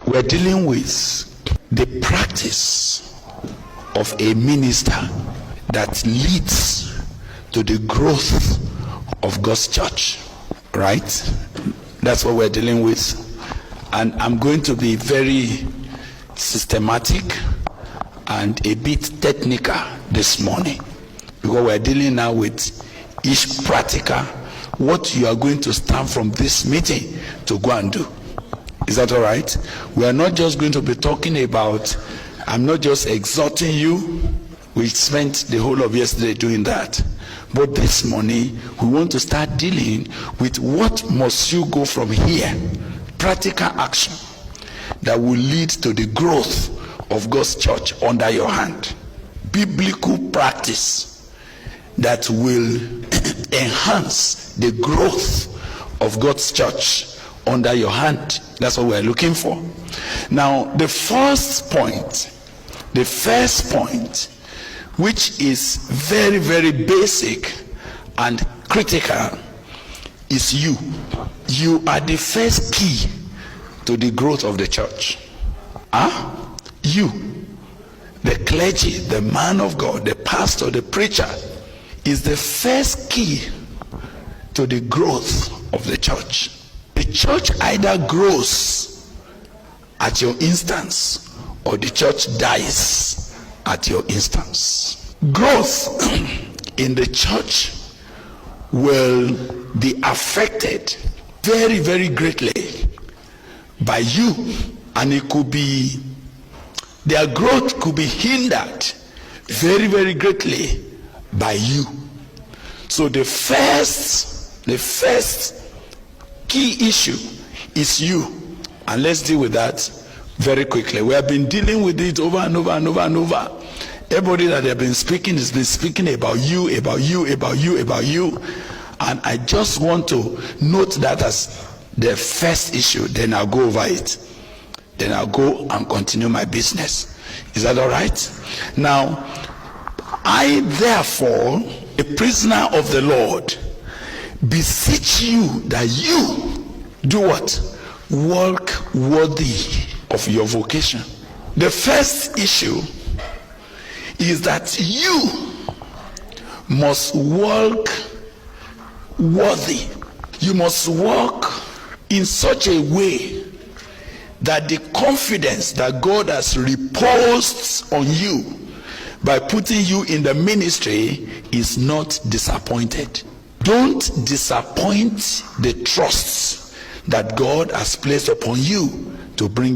We're dealing with the practice of a minister that leads to the growth of God's church, right? That's what we're dealing with. And I'm going to be very systematic and a bit technical this morning, because we're dealing now with each practical, what you are going to stand from this meeting to go and do. Is that all right? We are not just going to be talking about, I'm not just exhorting you. We spent the whole of yesterday doing that. But this morning, we want to start dealing with what must you go from here. Practical action that will lead to the growth of God's church under your hand. Biblical practice that will enhance the growth of God's church under your hand. That's what we're looking for. Now, the first point, which is very, very basic and critical, is you. You are the first key to the growth of the church. You, the clergy, the man of God, the pastor, the preacher, is the first key to the growth of the church. The church either grows at your instance, or the church dies at your instance. Growth in the church will be affected very, very greatly by you, and their growth could be hindered very, very greatly by you. So the first key issue is you, and let's deal with that very quickly. We have been dealing with it over and over and over and over. Everybody that have been speaking has been speaking about you, and I just want to note that as the first issue. Then I'll go over it. Then I'll go and continue my business. Is that all right? Now, I therefore, a prisoner of the Lord, beseech you that you do what? Walk worthy of your vocation. The first issue is that you must walk worthy. You must walk in such a way that the confidence that God has reposed on you by putting you in the ministry is not disappointed. Don't disappoint the trusts that God has placed upon you to bring